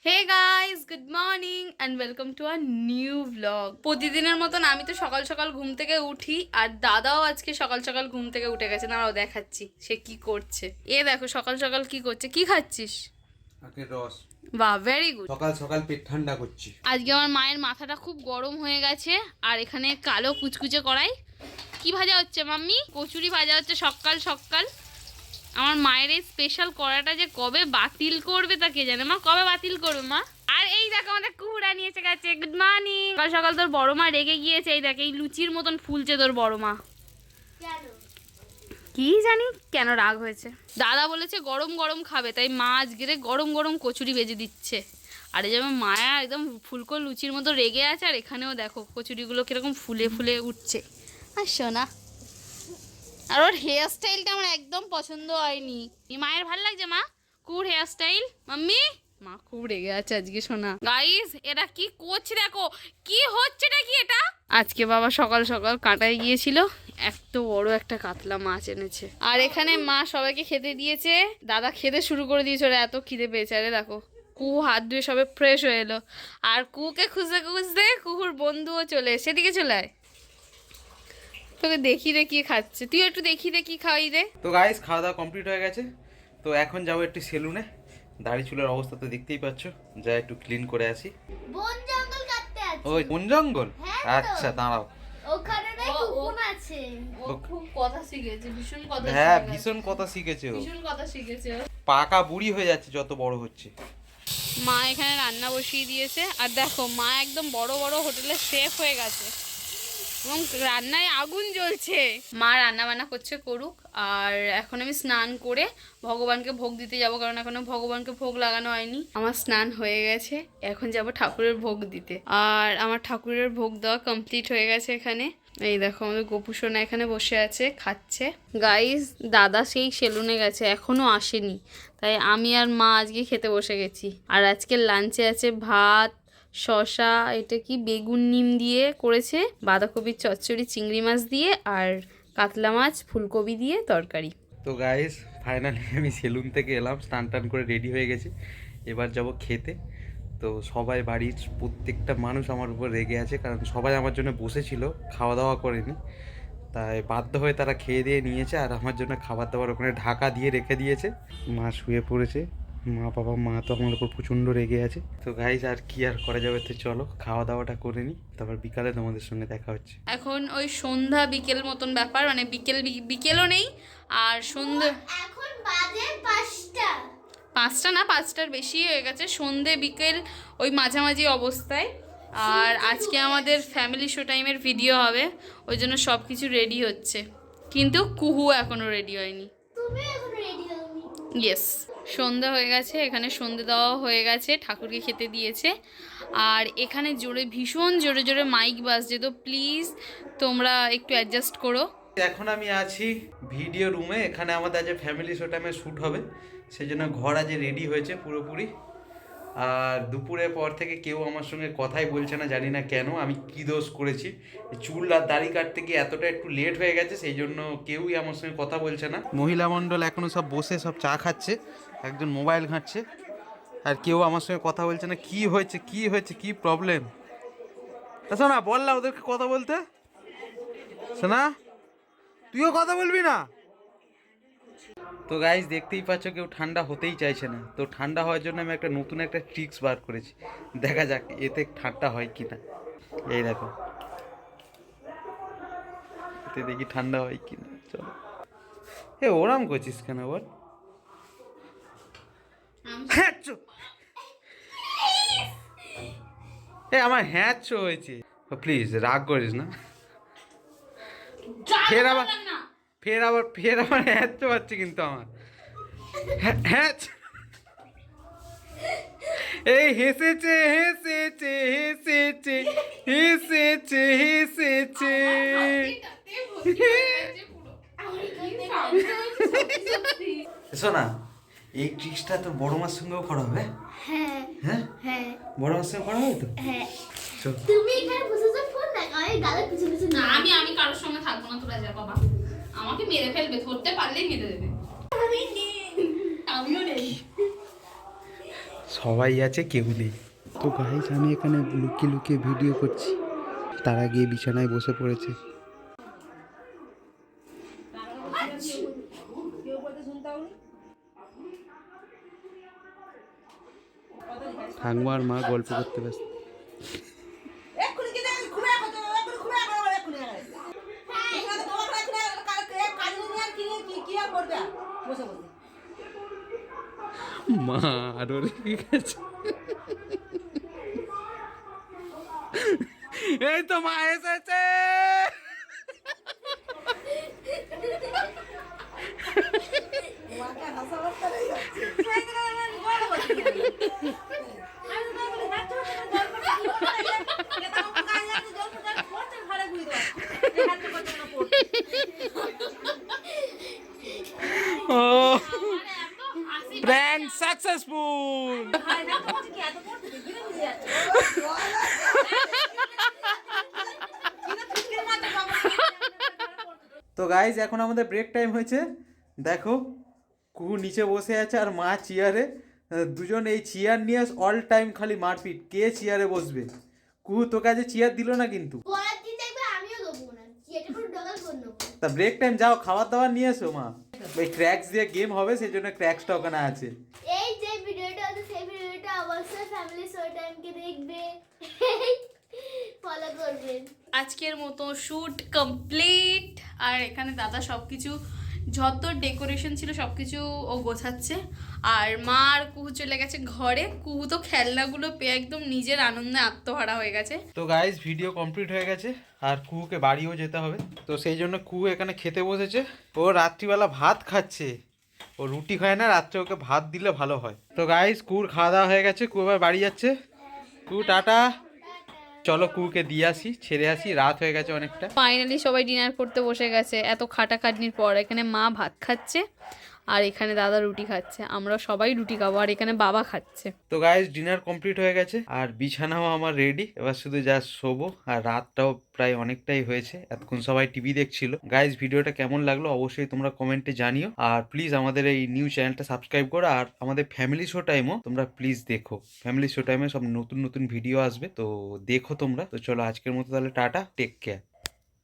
Hey guys, good morning and welcome to a new blog. প্রতিদিনের মতন আমি তো সকাল সকাল ঘুম থেকে উঠি, আর দাদাও আজকে সকাল সকাল ঘুম থেকে উঠে গেছে। দাঁড়াও দেখাচ্ছি সে কি করছে। এ দেখো সকাল সকাল কি করছে। কি খাচ্ছিস? আখের রস। বাহ, ভেরি গুড। সকাল সকাল পেট ঠান্ডা করছি। আজকে আমার মায়ের মাথাটা খুব গরম হয়ে গেছে, আর এখানে কালো কুচকুচে কড়াই কি ভাজা হচ্ছে মাম্মি? কচুরি ভাজা হচ্ছে সকাল সকাল। আমার মায়ের এই স্পেশাল কড়াটা যে কবে বাতিল করবে তা কে জানে। মা কবে বাতিল করবে মা? আর এই দেখো আমাদের কুহুরা নিয়ে এসে গেছে। Good morning. সকাল সকাল তোর বড় মা রেগে গিয়েছে। এই দেখ এই লুচির মতন ফুলছে তোর বড় মা। কি জানি কেন রাগ হয়েছে। দাদা বলেছে গরম গরম খাবে, তাই মা আজকে গরম গরম কচুরি ভেজে দিচ্ছে। আর এই যেমন মায়া একদম ফুলকো লুচির মতো রেগে আছে, আর এখানেও দেখো কচুরিগুলো কিরকম ফুলে ফুলে উঠছে। আর শোনা, আর ওর হেয়ার স্টাইলটা আমার একদম পছন্দ হয়নি। মায়ের ভালো লাগছে মা কুর হেয়ার স্টাইল? মাম্মি মা খুব রেগে আছে আজকে শোনা। গাইস এরা কি করছে, দেখো কি হচ্ছে নাকি এটা। আজকে বাবা সকাল সকাল কাঁটায় গিয়েছিল, এত বড় একটা কাতলা মাছ এনেছে। আর এখানে মা সবাইকে খেতে দিয়েছে, দাদা খেতে শুরু করে দিয়েছে। ওরা এত খিদে পেয়েছে। আরে দেখো কুহু হাত ধুয়ে সবে ফ্রেশ হয়ে এলো, আর কুহুকে খুঁজতে খুঁজতে কুহুর বন্ধুও চলে সেদিকে চলে আয়। তোকে দেখি রে কি খাচ্ছে, তুই একটু দেখি রে কি খাওয়াই রে। তো গাইস খাওয়া দাওয়া কমপ্লিট হয়ে গেছে। তো এখন যাবো একটু সেলুনে। দাড়ি চুলের অবস্থা তো দেখতেই পাচ্ছ, যা একটু ক্লিন করে আসি। বন জঙ্গল কাটতে আছে। ওই কোন জঙ্গল? হ্যাঁ তো। আচ্ছা দাঁড়াও। ওখানে নাকি কুকুর আছে। ও খুব কথা শিখেছে, ভীষণ কথা হ্যাঁ শিখেছে। ভীষণ কথা শিখেছে ও। ভীষণ কথা শিখেছে ও। পাকা বুড়ি হয়ে যাচ্ছে যত বড় হচ্ছে। মা এখানে রান্না বসিয়ে দিয়েছে, আর দেখো মা একদম বড় বড় হোটেলের শেফ হয়ে গেছে এবং রান্নায় আগুন জ্বলছে। মা রান্না বান্না করছে, করুক। আর এখন আমি স্নান করে ভগবানকে ভোগ দিতে যাব, কারণ এখনো ভগবানকে ভোগ লাগানো হয়নি। আমার স্নান হয়ে গেছে, এখন যাব ঠাকুরের ভোগ দিতে। আর আমার ঠাকুরের ভোগ দেওয়া কমপ্লিট হয়ে গেছে। এখানে এই দেখো আমাদের গোপু সোনা এখানে বসে আছে, খাচ্ছে। গাইস দাদা সেই সেলুনে গেছে, এখনো আসেনি, তাই আমি আর মা আজকে খেতে বসে গেছি। আর আজকে লাঞ্চে আছে ভাত, শসা, এটা কি বেগুন নিম দিয়ে করেছে, বাঁধাকপির চচ্চড়ি চিংড়ি মাছ দিয়ে, আর কাতলা মাছ ফুলকপি দিয়ে তরকারি। তো গাইস ফাইনালি আমি সেলুন থেকে এলাম, স্নান টান করে রেডি হয়ে গেছি। এবার যাব খেতে। তো সবাই বাড়ির প্রত্যেকটা মানুষ আমার উপর রেগে আছে, কারণ সবাই আমার জন্য বসেছিল, খাওয়া দাওয়া করেনি। তাই বাধ্য হয়ে তারা খেয়ে দিয়ে নিয়েছে, আর আমার জন্য খাবার দাবার ওখানে ঢাকা দিয়ে রেখে দিয়েছে। মা শুয়ে পড়েছে, মা তো আমার উপর প্রচণ্ড রেগে আছে। তো গাইস আর কি আর করা যাবে, তো চলো খাওয়া দাওয়াটা করে নিই, তারপর বিকালে তোমাদের সঙ্গে দেখা হচ্ছে। এখন ওই সন্ধ্যা বিকেল মতন ব্যাপার, মানে বিকেলও নেই আর সন্ধ্যে। এখন বাজে 5টা। 5টা না, 5টার বেশি হয়ে গেছে। সন্ধ্যে বিকেল ওই মাঝামাঝি অবস্থায়। আর আজকে আমাদের ফ্যামিলি শো টাইমের ভিডিও হবে, ওই জন্য সব কিছু রেডি হচ্ছে, কিন্তু কুহু এখনও রেডি হয়নি। তুমি এখন রেডি হওনি? ইয়েস, সন্ধ্যা হয়ে গেছে, এখানে সন্ধ্যে দেওয়া হয়ে গেছে, ঠাকুরকে খেতে দিয়েছে। আর এখানে ভীষণ জোরে জোরে মাইক বাজছে, তো প্লিজ তোমরা একটু অ্যাডজাস্ট করো। এখন আমি আছি ভিডিও রুমে, এখানে আমাদের আজ ফ্যামিলি শো টাইমে শ্যুট হবে, সেই জন্য ঘর আজ রেডি হয়েছে পুরোপুরি। আর দুপুরের পর থেকে কেউ আমার সঙ্গে কথাই বলছে না, জানি না কেন, আমি কী দোষ করেছি। চুল আর দাড়ি কাটতে গিয়ে এতটা একটু লেট হয়ে গেছে, সেই জন্য কেউই আমার সঙ্গে কথা বলছে না। মহিলা মণ্ডল এখনও সব বসে সব চা খাচ্ছে, একজন মোবাইল ঘাঁটছে, আর কেউ আমার সঙ্গে কথা বলছে না। কি হয়েছে কি হয়েছে কি প্রবলেম? শোনা বল না ওদেরকে কথা বলতে। শোনা তুইও কথা বলবি না? তো গাইস দেখতেই পাচ্ছ কেউ ঠান্ডা হতেই চাইছে না। তো ঠান্ডা হওয়ার জন্য আমি একটা নতুন একটা ট্রিক্স বার করেছি, দেখা যাক এতে ঠান্ডা হয় কি না। এই দেখো, এতে দেখি ঠান্ডা হয় কি না। চলো। ওরাম করছিস কেন বল? আমার হ্যাঁচো হয়েছে, প্লিজ রাগ করিস না। ফের আবার হ্যাঁচো হচ্ছে কিন্তু আমার। হ্যাঁ এই হেসেছে হেসেছে হেসেছে হেসেছে হেসেছে। শোনা এই ট্রিক্সটা তোর বড় মার সঙ্গেও করা হবে? হ্যাঁ হ্যাঁ হ্যাঁ বড় মার সঙ্গে করা হবে তো? হ্যাঁ। চল। তুমি এখানে বসে ফোন দেখো, আমি দাদার পিছনে পিছনে। না, আমি কারোর সঙ্গে থাকবো না, তোরা যা বাবা, আমাকে মেরে ফেলবে, ধরতে পারলেই মেরে দেবে। আমি নেই। আমিও নেই। সবাই আছে, কেউ নেই। তো গাইস আমি এখানে লুকিয়ে লুকিয়ে ভিডিও করছি, তারা গিয়ে বিছানায় বসে পড়েছে। ঠাকুমার মা গল্প করতে ব্যস্ত। মা আরো রেগে গেছে। এই তো মা এসেছে। ও প্র্যাঙ্ক সাকসেসফুল। তো গাইজ এখন আমাদের ব্রেক টাইম হয়েছে। দেখো কুহু নিচে বসে আছে আর মা চেয়ারে। দুজন এই চেয়ার নিয়ে অল টাইম খালি মারপিট, কে চেয়ারে বসবে। কুহু তোকে আজ চেয়ার দিল না কিন্তু। পরের দিন দেখবে আমিও দেবো না, এটা পুরো ডবল করে নেবো। তা ব্রেক টাইম যাও, খাবার দাবার নিয়ে এসো মা। ওই ক্র্যাক্স দিয়ে গেম হবে, সেই জন্য ক্র্যাক্সটা ওখানে আছে। এই যে ভিডিওটা আছে সেই ভিডিওটা অবশ্যই ফ্যামিলি শো টাইমকে দেখবে, ফলো করবেন। আজকের মতো শ্যুট কমপ্লিট। আর এখানে দাদা সব কিছু যত ডেকোরেশন ছিল সব কিছু ও গোছাচ্ছে। আর মা আর কুহু চলে গেছে ঘরে। কুহু তো খেলনাগুলো পেয়ে একদম নিজের আনন্দে আত্মহারা হয়ে গেছে। তো গাইজ ভিডিও কমপ্লিট হয়ে গেছে আর কুহুকে বাড়িও যেতে হবে, তো সেই জন্য কুহু এখানে খেতে বসেছে। ও রাত্রিবেলা ভাত খাচ্ছে, ও রুটি খায় না, রাত্রে ওকে ভাত দিলে ভালো হয়। তো গাইজ কুহুর খাওয়া দাওয়া হয়ে গেছে, কুহু এবার বাড়ি যাচ্ছে। কুহু টাটা। চলো কুহুকে দিয়ে আসি, ছেড়ে আসি, রাত হয়ে গেছে অনেকটা। ফাইনালি সবাই ডিনার করতে বসে গেছে এত খাটাখাটনির পর। এখানে মা ভাত খাচ্ছে আর এখানে দাদা রুটি খাচ্ছে। আমরা সবাই রুটি খাবো আর এখানে বাবা খাচ্ছে। তো গাইজ ডিনার কমপ্লিট হয়ে গেছে আর বিছানাও আমার রেডি, এবার শুধু যা শোবো। আর রাতটাও প্রায় অনেকটাই হয়েছে, এতক্ষণ সবাই টিভি দেখছিল। গাইজ ভিডিওটা কেমন লাগলো অবশ্যই তোমরা কমেন্টে জানিও। আর প্লিজ আমাদের এই নিউ চ্যানেলটা সাবস্ক্রাইব করো। আর আমাদের ফ্যামিলি শো টাইমও তোমরা প্লিজ দেখো, ফ্যামিলি শো টাইমে সব নতুন নতুন ভিডিও আসবে, তো দেখো তোমরা। তো চলো আজকের মতো তাহলে টাটা, টেক কেয়ার।